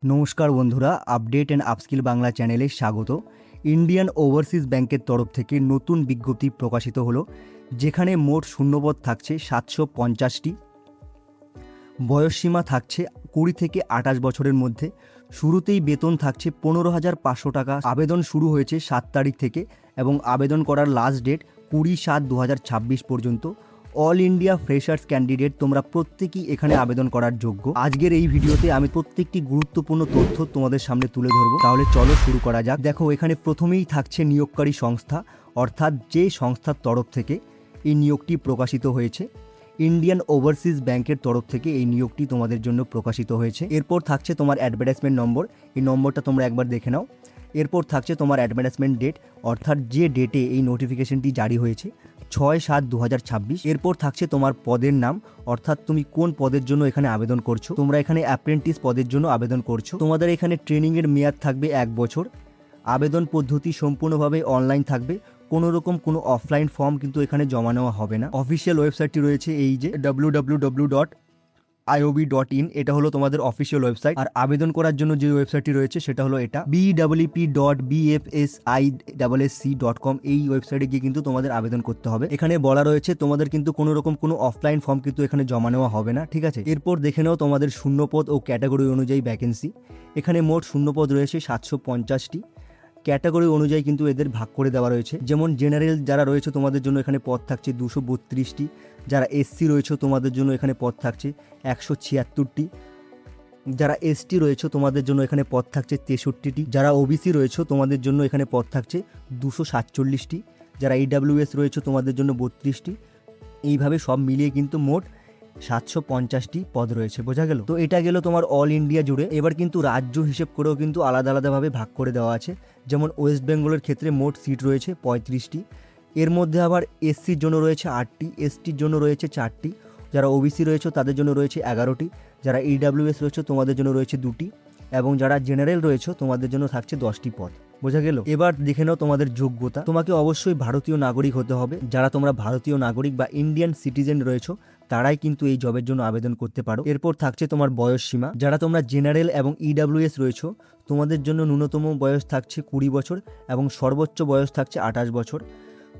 নমস্কার বন্ধুরা, update and upskill Bangla চ্যানেলে স্বাগত। ইন্ডিয়ান ওভারসিজ ব্যাংকের তরফ থেকে নতুন বিজ্ঞপ্তি প্রকাশিত হলো, যেখানে মোট শূন্যপদ থাকছে 750টি। বয়সসীমা থাকছে 20 থেকে 28 বছরের মধ্যে। শুরুতেই বেতন থাকছে 15,500 টাকা। আবেদন শুরু হয়েছে 7 তারিখ থেকে এবং আবেদন করার লাস্ট ডেট 20/7/2026 পর্যন্ত। অল ইন্ডিয়া ফ্রেশার্স ক্যান্ডিডেট তোমরা প্রত্যেকেই এখানে আবেদন করার যোগ্য। আজকের এই ভিডিওতে আমি প্রত্যেকটি গুরুত্বপূর্ণ তথ্য তোমাদের সামনে তুলে ধরবো। তাহলে চলো শুরু করা যাক। দেখো, এখানে প্রথমেই থাকছে নিয়োগকারী সংস্থা, অর্থাৎ যে সংস্থার তরফ থেকে এই নিয়োগটি প্রকাশিত হয়েছে। ইন্ডিয়ান ওভারসিজ ব্যাংকের তরফ থেকে এই নিয়োগটি তোমাদের জন্য প্রকাশিত হয়েছে। এরপর থাকছে তোমার অ্যাডভার্টাইজমেন্ট নম্বর, এই নম্বরটা তোমরা একবার দেখে নাও। এরপর থাকছে তোমার অ্যাডভার্টাইজমেন্ট ডেট, অর্থাৎ যে ডেটে এই নোটিফিকেশনটি জারি হয়েছে, 6/7/2026। এরপর থাকছে তোমার পদের নাম, অর্থাৎ তুমি কোন পদের জন্য এখানে আবেদন করছো। তোমরা এখানে অ্যাপ্রেন্টিস পদের জন্য আবেদন করছো। তোমাদের এখানে ট্রেনিংয়ের মেয়াদ থাকবে 1 বছর। আবেদন পদ্ধতি সম্পূর্ণভাবে অনলাইন থাকবে, কোনো রকম কোনো অফলাইন ফর্ম কিন্তু এখানে জমা নেওয়া হবে না। অফিসিয়াল ওয়েবসাইটটি রয়েছে এই যে www.iob.in, এটা হলো তোমাদের অফিসিয়াল ওয়েবসাইট। আর আবেদন করার জন্য যে ওয়েবসাইটটি রয়েছে সেটা হলো এটা bwp.bfsisc.com। এই ওয়েবসাইটে গিয়ে কিন্তু তোমাদের আবেদন করতে হবে। এখানে বলা রয়েছে তোমাদের কিন্তু কোনো রকম কোনো অফলাইন ফর্ম কিন্তু এখানে জমা নেওয়া হবে না, ঠিক আছে। এরপর দেখে নাও তোমাদের শূন্যপদ ও ক্যাটাগরি অনুযায়ী ভ্যাকেন্সি। এখানে মোট শূন্যপদ রয়েছে 750টি। ক্যাটাগরি অনুযায়ী কিন্তু এদের ভাগ করে দেওয়া রয়েছে। যেমন জেনারেল যারা রয়েছে তোমাদের জন্য এখানে পদ থাকছে 232টি। যারা এসসি রয়েছে তোমাদের জন্য এখানে পদ থাকছে 176টি। যারা এসটি রয়েছে তোমাদের জন্য এখানে পদ থাকছে 63টি। যারা ওবিসি রয়েছে তোমাদের জন্য এখানে পদ থাকছে 247টি। যারা ইডাব্লিউএস রয়েছে তোমাদের জন্য 32টি। এইভাবে সব মিলিয়ে কিন্তু মোট 750টি পদ রয়েছে, বোঝা গেল। তো এটা গেল তোমার অল ইন্ডিয়া জুড়ে। এবার কিন্তু রাজ্য হিসেব করেও কিন্তু আলাদা আলাদাভাবে ভাগ করে দেওয়া আছে। যেমন ওয়েস্ট বেঙ্গলের ক্ষেত্রে মোট সিট রয়েছে 35টি। এর মধ্যে আবার এসসির জন্য রয়েছে 8টি, এসটির জন্য রয়েছে 4টি। যারা ওবিসি রয়েছে তাদের জন্য রয়েছে 11টি। যারা ইডাব্লিউএস রয়েছে তোমাদের জন্য রয়েছে 2টি। এবং যারা জেনারেল রয়েছে তোমাদের জন্য থাকছে 10টি পদ, বোঝা গেল। এবার দেখে নাও তোমাদের যোগ্যতা। তোমাকে অবশ্যই ভারতীয় নাগরিক হতে হবে। যারা তোমরা ভারতীয় নাগরিক বা ইন্ডিয়ান সিটিজেন রয়েছে তারাই কিন্তু এই জবের জন্য আবেদন করতে পারো। এরপর থাকছে তোমার বয়স সীমা। যারা তোমরা জেনারেল এবং ইডাব্লিউএস রয়েছে তোমাদের জন্য ন্যূনতম বয়স থাকছে 20 বছর এবং সর্বোচ্চ বয়স থাকছে 28 বছর।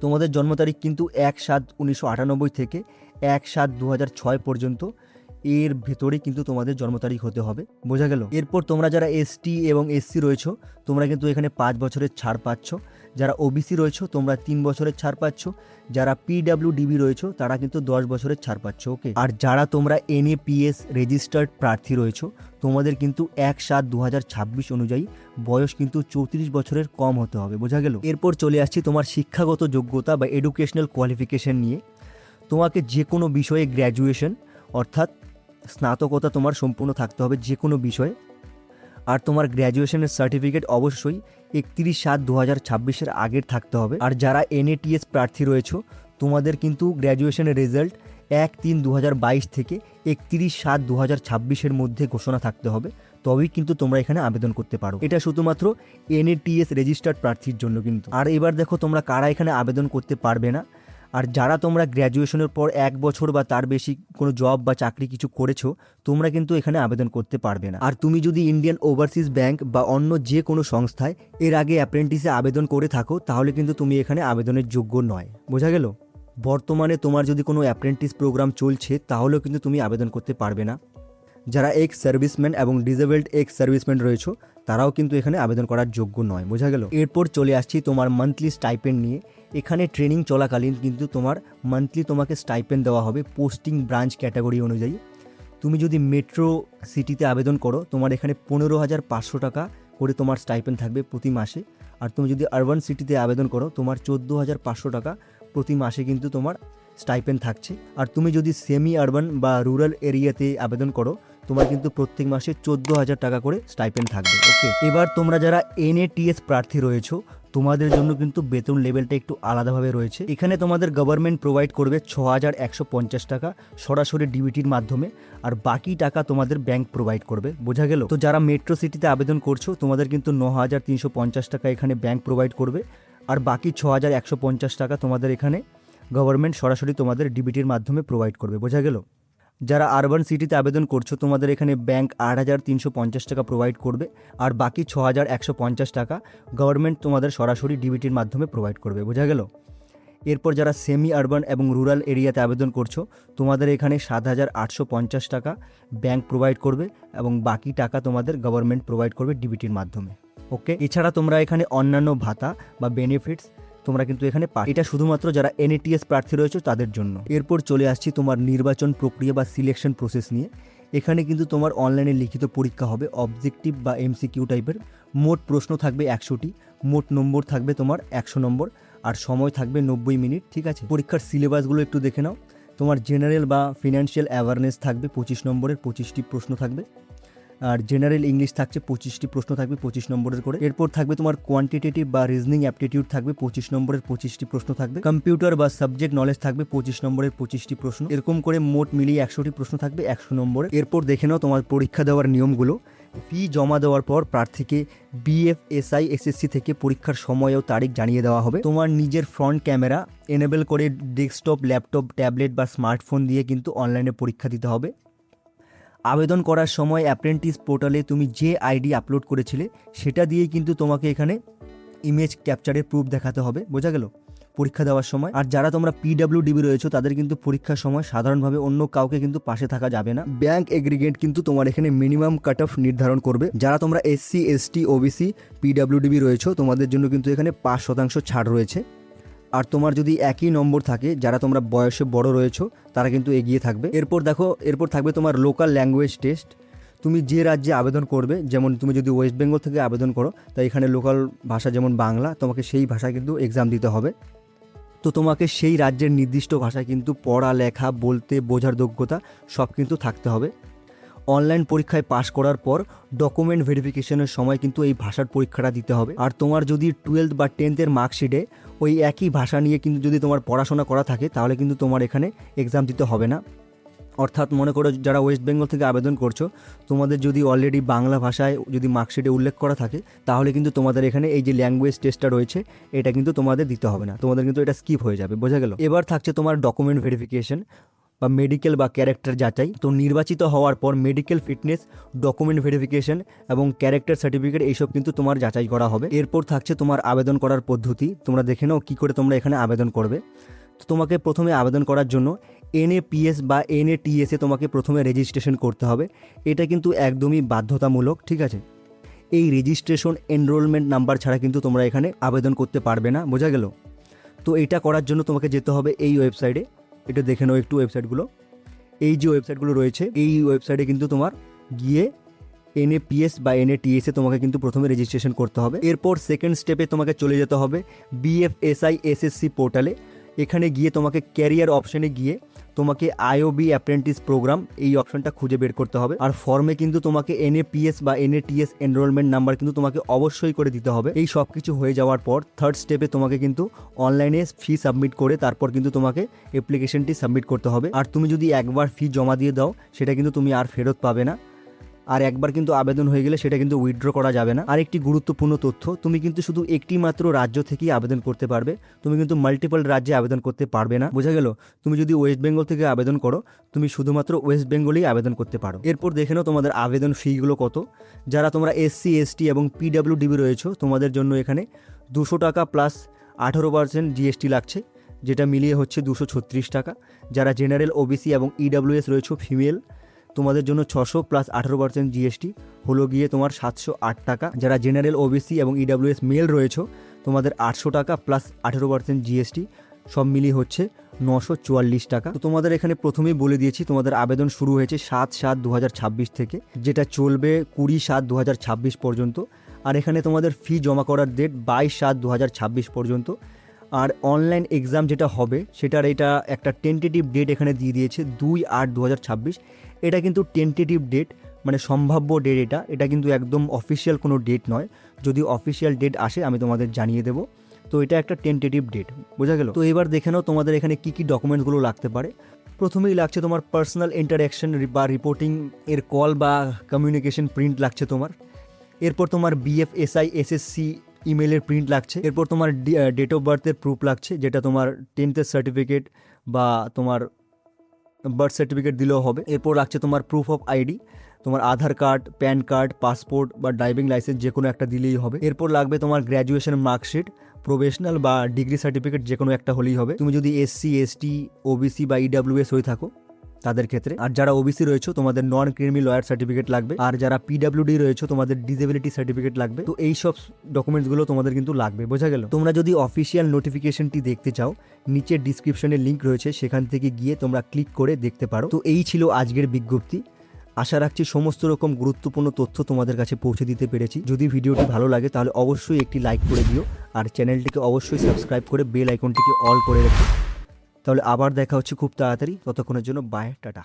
তোমাদের জন্ম তারিখ কিন্তু 1/7/1998 থেকে 1/7/2006 পর্যন্ত, এর ভেতরে কিন্তু তোমাদের জন্ম তারিখ হতে হবে, বোঝা গেল। এরপর তোমরা যারা এসটি এবং এসসি রয়েছো তোমরা কিন্তু এখানে 5 বছরের ছাড় পাচ্ছ। যারা ওবিসি রয়েছো তোমরা 3 বছরের ছাড় পাচ্ছ। যারা পিডাব্লিউডিবি রয়েছো তারা কিন্তু 10 বছরের ছাড় পাচ্ছ, ওকে। আর যারা তোমরা এনএপিএস রেজিস্টার্ড প্রার্থী রয়েছো তোমাদের কিন্তু 1/7/2026 অনুযায়ী বয়স কিন্তু 34 বছরের কম হতে হবে, বোঝা গেল। এরপর চলে আসছি তোমার শিক্ষাগত যোগ্যতা বা এডুকেশনাল কোয়ালিফিকেশন নিয়ে। তোমাকে যে কোনো বিষয়ে গ্র্যাজুয়েশন অর্থাৎ স্নাতকতা তোমার সম্পূর্ণ থাকতে হবে যে কোনো বিষয়ে। আর তোমার গ্র্যাজুয়েশনের সার্টিফিকেট অবশ্যই 31/7/2026 আগের থাকতে হবে। আর যারা এনএটিএস প্রার্থী রয়েছে তোমাদের কিন্তু গ্র্যাজুয়েশনের রেজাল্ট 1/3/2022 থেকে 31/7/2026 মধ্যে ঘোষণা থাকতে হবে, তবেই কিন্তু তোমরা এখানে আবেদন করতে পারো। এটা শুধুমাত্র এনএটিএস রেজিস্টার্ড প্রার্থীর জন্য কিন্তু। আর এবার দেখো তোমরা কারা এখানে আবেদন করতে পারবে না। আর যারা তোমরা গ্র্যাজুয়েশনের পর 1 বছর বা তার বেশি কোনো জব বা চাকরি কিছু করেছো তোমরা কিন্তু এখানে আবেদন করতে পারবে না। আর তুমি যদি ইন্ডিয়ান ওভারসিজ ব্যাংক বা অন্য যে কোনো সংস্থায় এর আগে অ্যাপ্রেন্টিসে আবেদন করে থাকো তাহলে কিন্তু তুমি এখানে আবেদনের যোগ্য নয়, বোঝা গেল। বর্তমানে তোমার যদি কোনো অ্যাপ্রেন্টিস প্রোগ্রাম চলছে তাহলেও কিন্তু তুমি আবেদন করতে পারবে না। যারা এক্স সার্ভিসম্যান এবং ডিসেবলড এক্স সার্ভিসম্যান রয়েছে তারাও কিন্তু এখানে আবেদন করার যোগ্য নয়, বোঝা গেল। এরপর চলে আসছি তোমার মান্থলি স্টাইপেন্ড নিয়ে। এখানে ট্রেনিং চলাকালীন কিন্তু তোমার মান্থলি তোমাকে স্টাইপেন্ড দেওয়া হবে পোস্টিং ব্রাঞ্চ ক্যাটাগরি অনুযায়ী। তুমি যদি মেট্রো সিটিতে আবেদন করো তোমার এখানে 15,500 টাকা করে তোমার স্টাইপেন্ড থাকবে প্রতি মাসে। আর তুমি যদি আরবান সিটিতে আবেদন করো তোমার 14,500 টাকা প্রতি মাসে কিন্তু তোমার স্টাইপেন্ড থাকছে। আর তুমি যদি সেমি আরবান বা রুরাল এরিয়াতে আবেদন করো তোমার কিন্তু প্রত্যেক মাসে 14,000 টাকা করে স্টাইপেন্ড থাকবে, ওকে। এবার তোমরা যারা এনএটিএস প্রার্থী রয়েছো তোমাদের জন্য কিন্তু বেতন লেভেলটা একটু আলাদাভাবে রয়েছে। এখানে তোমাদের গভর্নমেন্ট প্রোভাইড করবে 6,150 টাকা সরাসরি ডিবিটির মাধ্যমে, আর বাকি টাকা তোমাদের ব্যাংক প্রোভাইড করবে, বোঝা গেল। তো যারা মেট্রো সিটিতে আবেদন করছো তোমাদের কিন্তু 9,350 টাকা এখানে ব্যাংক প্রোভাইড করবে, আর বাকি 6,150 টাকা তোমাদের এখানে গভর্নমেন্ট সরাসরি তোমাদের ডিবিটির মাধ্যমে প্রোভাইড করবে, বোঝা গেল। যারা আরবান সিটিতে আবেদন করছো তোমাদের এখানে ব্যাংক 8,350 টাকা প্রোভাইড করবে, আর বাকি 6,150 টাকা গভর্নমেন্ট তোমাদের সরাসরি ডিবিটির মাধ্যমে প্রোভাইড করবে। বোঝা গেল? এরপর যারা সেমি আরবান এবং রুরাল এরিয়াতে আবেদন করছো তোমাদের এখানে 7,850 টাকা ব্যাংক প্রোভাইড করবে এবং বাকি টাকা তোমাদের গভর্নমেন্ট প্রোভাইড করবে ডিবিটির মাধ্যমে। ওকে, এছাড়া তোমরা এখানে অন্যান্য ভাতা বা বেনিফিটস তোমরা কিন্তু এখানে এটা শুধুমাত্র যারা এনএটিএস প্রার্থী রয়েছে তাদের জন্য। এরপর চলে আসছি তোমার নির্বাচন প্রক্রিয়া বা সিলেকশন প্রসেস নিয়ে। এখানে কিন্তু তোমার অনলাইনে লিখিত পরীক্ষা হবে, অবজেক্টিভ বা এমসিকিউ টাইপের। মোট প্রশ্ন থাকবে 100টি, মোট নম্বর থাকবে তোমার 100 নম্বর, আর সময় থাকবে 90 মিনিট। ঠিক আছে, পরীক্ষার সিলেবাসগুলো একটু দেখে নাও। তোমার জেনারেল বা ফিনান্সিয়াল অ্যাওয়ারনেস থাকবে 25 নম্বরের, 25টি প্রশ্ন থাকবে। আর জেনারেল ইংলিশ থাকছে 25টি প্রশ্ন থাকবে 25 নম্বরের করে। এরপর থাকবে তোমার কোয়ান্টিটেটিভ বা রিজনিং অ্যাপটিটিউড থাকবে 25 নম্বরের 25টি প্রশ্ন থাকবে। কম্পিউটার বা সাবজেক্ট নলেজ থাকবে 25 নম্বরের 25টি প্রশ্ন। এরকম করে মোট মিলিয়ে 100টি প্রশ্ন থাকবে 100 নম্বরের। এরপর দেখে নাও তোমার পরীক্ষা দেওয়ার নিয়মগুলো। ফি জমা দেওয়ার পর প্রার্থীকে বিএফএসআই এসএসসি থেকে পরীক্ষার সময় ও তারিখ জানিয়ে দেওয়া হবে। তোমার নিজের ফ্রন্ট ক্যামেরা এনেবল করে ডেস্কটপ, ল্যাপটপ, ট্যাবলেট বা স্মার্টফোন দিয়ে কিন্তু অনলাইনে পরীক্ষা দিতে হবে। আবেদন করার সময় অ্যাপ্রেন্টিস পোর্টালে তুমি যে আইডি আপলোড করেছিলে সেটা দিয়েই কিন্তু তোমাকে এখানে ইমেজ ক্যাপচারের প্রুফ দেখাতে হবে। বোঝা গেল? পরীক্ষা দেওয়ার সময়। আর যারা তোমরা পিডব্লিউডিবি রয়েছো তাদের কিন্তু পরীক্ষার সময় সাধারণভাবে অন্য কাউকে কিন্তু পাশে থাকা যাবে না। ব্যাংক এগ্রিগেট কিন্তু তোমার এখানে মিনিমাম কাট অফ নির্ধারণ করবে। যারা তোমরা এসসি, এসটি, ওবিসি, পিডব্লিউডিবি রয়েছো তোমাদের জন্য কিন্তু এখানে 5% ছাড় রয়েছে। আর তোমার যদি একই নম্বর থাকে, যারা তোমরা বয়সে বড় রয়েছো তারা কিন্তু এগিয়ে থাকবে। এরপর দেখো, এরপর থাকবে তোমার লোকাল ল্যাঙ্গুয়েজ টেস্ট। তুমি যে রাজ্যে আবেদন করবে, যেমন তুমি যদি ওয়েস্ট বেঙ্গল থেকে আবেদন করো তাই এখানে লোকাল ভাষা যেমন বাংলা, তোমাকে সেই ভাষায় কিন্তু এক্সাম দিতে হবে। তো তোমাকে সেই রাজ্যের নির্দিষ্ট ভাষায় কিন্তু পড়া, লেখা, বলতে, বোঝার যোগ্যতা সব কিন্তু থাকতে হবে। অনলাইন পরীক্ষায় পাশ করার পর ডকুমেন্ট ভেরিফিকেশনের সময় কিন্তু এই ভাষার পরীক্ষাটা দিতে হবে। আর তোমার যদি 12th বা 10th মার্কশিটে ওই একই ভাষা নিয়ে কিন্তু যদি তোমার পড়াশোনা করা থাকে তাহলে কিন্তু তোমার এখানে এক্সাম দিতে হবে না। অর্থাৎ মনে করো যারা ওয়েস্ট বেঙ্গল থেকে আবেদন করছো তোমাদের যদি অলরেডি বাংলা ভাষায় যদি মার্কশিটে উল্লেখ করা থাকে তাহলে কিন্তু তোমাদের এখানে এই যে ল্যাঙ্গুয়েজ টেস্টটা রয়েছে এটা কিন্তু তোমাদের দিতে হবে না, তোমাদের কিন্তু এটা স্কিপ হয়ে যাবে। বোঝা গেল? এবার থাকছে তোমার ডকুমেন্ট ভেরিফিকেশন বা মেডিকেল বা ক্যারেক্টার যাচাই। তো নির্বাচিত হওয়ার পর মেডিকেল ফিটনেস, ডকুমেন্ট ভেরিফিকেশন এবং ক্যারেক্টার সার্টিফিকেট এইসব কিন্তু তোমার যাচাই করা হবে। এরপর থাকছে তোমার আবেদন করার পদ্ধতি। তোমরা দেখে নাও কী করে তোমরা এখানে আবেদন করবে। তো তোমাকে প্রথমে আবেদন করার জন্য এনএপিএস বা এনএটিএসে তোমাকে প্রথমে রেজিস্ট্রেশন করতে হবে। এটা কিন্তু একদমই বাধ্যতামূলক। ঠিক আছে, এই রেজিস্ট্রেশন এনরোলমেন্ট নাম্বার ছাড়া কিন্তু তোমরা এখানে আবেদন করতে পারবে না। বোঝা গেল? তো এটা করার জন্য তোমাকে যেতে হবে এই ওয়েবসাইটে। এটা দেখে নাও একটু ওয়েবসাইটগুলো। এই যে ওয়েবসাইটগুলো রয়েছে এই ওয়েবসাইটে কিন্তু তোমার গিয়ে এনএপিএস বা এনএটিএসে তোমাকে কিন্তু প্রথমে রেজিস্ট্রেশন করতে হবে। এরপর সেকেন্ড স্টেপে তোমাকে চলে যেতে হবে বিএফএসআই এসএসসি পোর্টালে। এখানে গিয়ে তোমাকে ক্যারিয়ার অপশানে গিয়ে তোমাকে আইওবি অ্যাপ্রেন্টিস প্রোগ্রাম এই অপশনটা খুঁজে বের করতে হবে। আর ফর্মে কিন্তু তোমাকে এনএপিএস বা এনএটিএস এনরোলমেন্ট নাম্বার কিন্তু তোমাকে অবশ্যই করে দিতে হবে। এই সব কিছু হয়ে যাওয়ার পর থার্ড স্টেপে তোমাকে কিন্তু অনলাইনে ফি সাবমিট করে তারপর কিন্তু তোমাকে অ্যাপ্লিকেশনটি সাবমিট করতে হবে। আর তুমি যদি একবার ফি জমা দিয়ে দাও সেটা কিন্তু তুমি আর ফেরত পাবে না। আর একবার কিন্তু আবেদন হয়ে গেলে সেটা কিন্তু উইথড্র করা যাবে না। আর একটি গুরুত্বপূর্ণ তথ্য, তুমি কিন্তু শুধু একটি মাত্র রাজ্য থেকেই আবেদন করতে পারবে, তুমি কিন্তু মাল্টিপল রাজ্যে আবেদন করতে পারবে না। বোঝা গেল? তুমি যদি ওয়েস্ট বেঙ্গল থেকে আবেদন করো তুমি শুধুমাত্র ওয়েস্ট বেঙ্গলেই আবেদন করতে পারো। এরপর দেখে নাও তোমাদের আবেদন ফিগুলো কত। যারা তোমরা এসসি, এসটি এবং পিডব্লিউডিবি রয়েছো তোমাদের জন্য এখানে 200 টাকা প্লাস 18% জিএসটি লাগছে, যেটা মিলিয়ে হচ্ছে 236 টাকা। যারা জেনারেল, ওবিসি এবং ইডাব্লিউএস রয়েছো ফিমেল তোমাদের জন্য 600 প্লাস 18% জিএসটি হলো গিয়ে তোমার 708 টাকা। যারা জেনারেল, ওবিসি এবং ইডাব্লিউএস মেল রয়েছো তোমাদের 800 টাকা প্লাস 18% জিএসটি সব মিলিয়ে হচ্ছে 944 টাকা। তো তোমাদের এখানে প্রথমেই বলে দিয়েছি তোমাদের আবেদন শুরু হয়েছে 7/7/2026 থেকে, যেটা চলবে 20/7/2026 পর্যন্ত। আর এখানে তোমাদের ফি জমা করার ডেট 22/7/2026 পর্যন্ত। আর অনলাইন এক্সাম যেটা হবে সেটার এটা একটা টেন্টেটিভ ডেট এখানে দিয়ে দিয়েছে 2/8/2026। এটা কিন্তু টেন্টেটিভ ডেট, মানে সম্ভাব্য ডেট। এটা কিন্তু একদম অফিসিয়াল কোনো ডেট নয়। যদি অফিসিয়াল ডেট আসে আমি তোমাদের জানিয়ে দেবো। তো এটা একটা টেন্টেটিভ ডেট। বোঝা গেল? তো এবার দেখে নাও তোমাদের এখানে কী কী ডকুমেন্টসগুলো লাগতে পারে। প্রথমেই লাগছে তোমার পার্সোনাল ইন্টারঅ্যাকশন বা রিপোর্টিং এর কল বা কমিউনিকেশন প্রিন্ট লাগছে তোমার। এরপর তোমার বিএফএসআই এসএসসি ইমেলের প্রিন্ট লাগছে। এরপর তোমার ডেট অফ বার্থের প্রুফ লাগছে, যেটা তোমার 10th সার্টিফিকেট বা তোমার বার্থ সার্টিফিকেট দিলেও হবে। এরপর লাগছে তোমার প্রুফ অফ আইডি, তোমার আধার কার্ড, প্যান কার্ড, পাসপোর্ট বা ড্রাইভিং লাইসেন্স যে কোনো একটা দিলেই হবে। এরপর লাগবে তোমার গ্র্যাজুয়েশন মার্কশিট, প্রফেশনাল বা ডিগ্রি সার্টিফিকেট যে কোনো একটা হলেই হবে। তুমি যদি এসসি, এসটি, ওবিসি বা ইডাব্লিউএস হয়ে থাকো তাদের ক্ষেত্রে। আর যারা ওবিসি রয়েছে তোমাদের নন ক্রিমি লয়ার সার্টিফিকেট লাগবে। আর যারা পিডাব্লিউডি রয়েছে তোমাদের ডিসেবিলিটি সার্টিফিকেট লাগবে। তো এই সব ডকুমেন্টসগুলো তোমাদের কিন্তু লাগবে, বোঝা গেল। তোমরা যদি অফিসিয়াল নোটিফিকেশনটি দেখতে চাও, নিচে ডিসক্রিপশনে লিঙ্ক রয়েছে, সেখান থেকে গিয়ে তোমরা ক্লিক করে দেখতে পারো। তো এই ছিল আজকের বিজ্ঞপ্তি। আশা রাখছি সমস্ত রকম গুরুত্বপূর্ণ তথ্য তোমাদের কাছে পৌঁছে দিতে পেরেছি। যদি ভিডিওটি ভালো লাগে তাহলে অবশ্যই একটি লাইক করে দিও, আর চ্যানেলটিকে অবশ্যই সাবস্ক্রাইব করে বেল আইকনটিকে অল করে রেখো। তাহলে আবার দেখা হচ্ছে খুব তাড়াতাড়ি। ততক্ষণের জন্য বাই, টাটা।